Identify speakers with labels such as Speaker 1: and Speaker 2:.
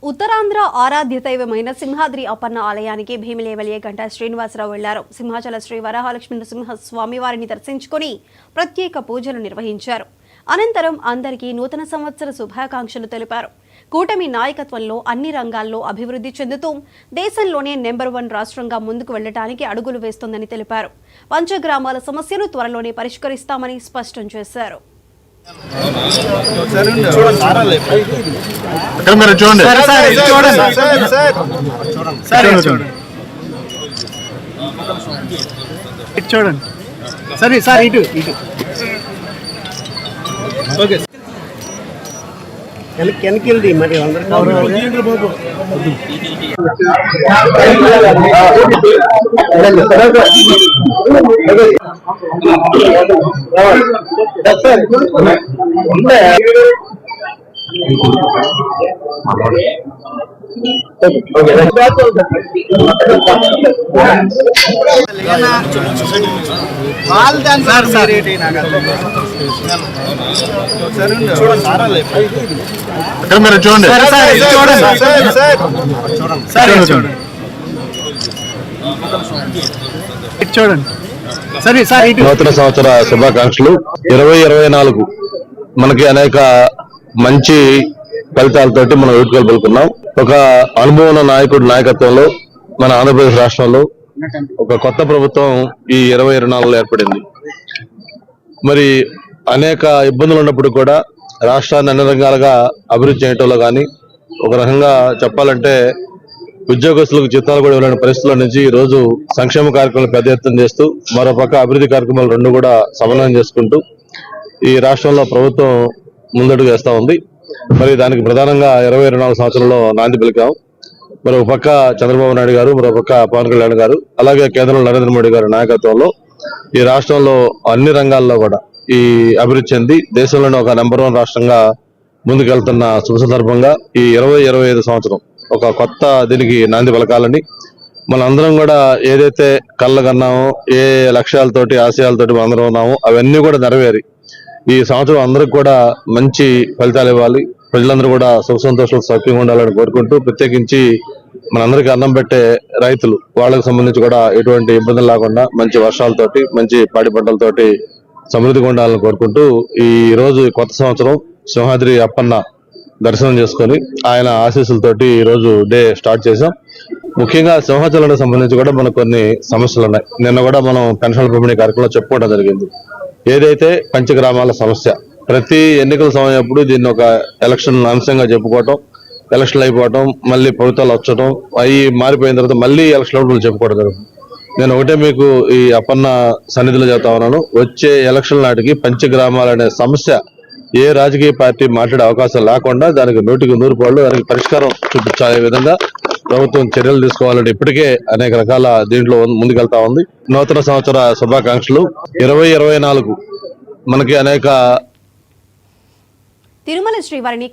Speaker 1: ఉత్తరాంధ్ర ఆరాధ్య దైవమైన సింహాద్రి అప్పన్న ఆలయానికి భీమిలి గంటా శ్రీనివాసరావు వెళ్లారు. సింహాచల శ్రీ వరాహలక్ష్మీ నృసింహ స్వామివారిని దర్శించుకుని ప్రత్యేక పూజలు నిర్వహించారు. అనంతరం అందరికీ నూతన సంవత్సర శుభాకాంక్షలు తెలిపారు. కూటమి నాయకత్వంలో అన్ని రంగాల్లో అభివృద్ధి చెందుతూ దేశంలోనే నెంబర్ 1 రాష్ట్రంగా ముందుకు వెళ్లడానికి అడుగులు వేస్తోందని తెలిపారు. పంచగ్రామాల సమస్యను త్వరలోనే పరిష్కరిస్తామని స్పష్టం చేశారు.
Speaker 2: చూడండి సరే సార్ ఇటు ఓకే వెనక్కి మరి అందరు చూడండి సరే సార్
Speaker 3: నూతన సంవత్సర శుభాకాంక్షలు. 2024 మనకి అనేక మంచి ఫలితాలతోటి మనం వేడుకలు పలుకున్నాం. ఒక అనుభవం ఉన్న నాయకుడి నాయకత్వంలో మన ఆంధ్రప్రదేశ్ రాష్ట్రంలో ఒక కొత్త ప్రభుత్వం ఈ 2024లో ఏర్పడింది. మరి అనేక ఇబ్బందులు ఉన్నప్పుడు కూడా రాష్ట్రాన్ని అన్ని రంగాలుగా అభివృద్ధి చేయటంలో కానీ, ఒక రకంగా చెప్పాలంటే ఉద్యోగస్తులకు జీతాలు కూడా ఇవ్వలేని పరిస్థితుల నుంచి ఈ రోజు సంక్షేమ కార్యక్రమాలు పెద్ద ఎత్తున చేస్తూ, మరోపక్క అభివృద్ధి కార్యక్రమాలు రెండు కూడా సమన్వయం చేసుకుంటూ ఈ రాష్ట్రంలో ప్రభుత్వం ముందడుగు వేస్తా ఉంది. మరి దానికి ప్రధానంగా 2024 సంవత్సరంలో నాంది పలికాం. మరో పక్క చంద్రబాబు నాయుడు గారు, మరో పక్క పవన్ కళ్యాణ్ గారు, అలాగే కేంద్రంలో నరేంద్ర మోడీ గారి నాయకత్వంలో ఈ రాష్ట్రంలో అన్ని రంగాల్లో కూడా ఈ అభివృద్ధి చెంది దేశంలోనే ఒక నెంబర్ 1 రాష్ట్రంగా ముందుకెళ్తున్న శుభ సందర్భంగా ఈ 2025 సంవత్సరం ఒక కొత్త దీనికి నాంది పలకాలని మనందరం కూడా ఏదైతే కళ్ళగన్నామో, ఏ లక్ష్యాలతోటి ఆశయాలతోటి మనందరం ఉన్నామో అవన్నీ కూడా నెరవేరి ఈ సంవత్సరం అందరికి కూడా మంచి ఫలితాలు ఇవ్వాలి, ప్రజలందరూ కూడా సుఖ సంతోషాలు సౌఖ్యంగా ఉండాలని కోరుకుంటూ, ప్రత్యేకించి మనందరికీ అన్నం పెట్టే రైతులు వాళ్ళకి సంబంధించి కూడా ఎటువంటి ఇబ్బందులు లేకుండా మంచి వర్షాలతోటి, మంచి పాడి పంటలతోటి సమృద్ధిగా ఉండాలని కోరుకుంటూ ఈ రోజు కొత్త సంవత్సరం సింహాద్రి అప్పన్న దర్శనం చేసుకొని ఆయన ఆశీస్సులతోటి ఈ రోజు డే స్టార్ట్ చేసాం. ముఖ్యంగా సింహాచలానికి సంబంధించి కూడా మనకు కొన్ని సమస్యలు ఉన్నాయి. నిన్న కూడా మనం పెన్షన్ల పంపిణీ కార్యక్రమంలో చెప్పుకోవడం జరిగింది. ఏదైతే పంచగ్రామాల సమస్య, ప్రతి ఎన్నికల సమయం అప్పుడు దీన్ని ఒక ఎలక్షన్ అంశంగా చెప్పుకోవటం, ఎలక్షన్లు అయిపోవటం, మళ్ళీ ప్రభుత్వాలు వచ్చటం, అవి మారిపోయిన తర్వాత మళ్ళీ ఎలక్షన్ చెప్పుకోవడం జరుగుతుంది. నేను ఒకటే మీకు ఈ అప్పన్న సన్నిధిలో చెప్తా ఉన్నాను, వచ్చే ఎలక్షన్ నాటికి పంచగ్రామాలనే సమస్య ఏ రాజకీయ పార్టీ మాట్లాడే అవకాశం లేకుండా దానికి 100కి 100 దానికి పరిష్కారం చూపించాలే విధంగా ప్రభుత్వం చర్యలు తీసుకోవాలని ఇప్పటికే అనేక రకాల దీంట్లో ముందుకెళ్తా ఉంది. నూతన సంవత్సర శుభాకాంక్షలు. 2024 మనకి అనేక
Speaker 1: తిరుమల శ్రీవారిని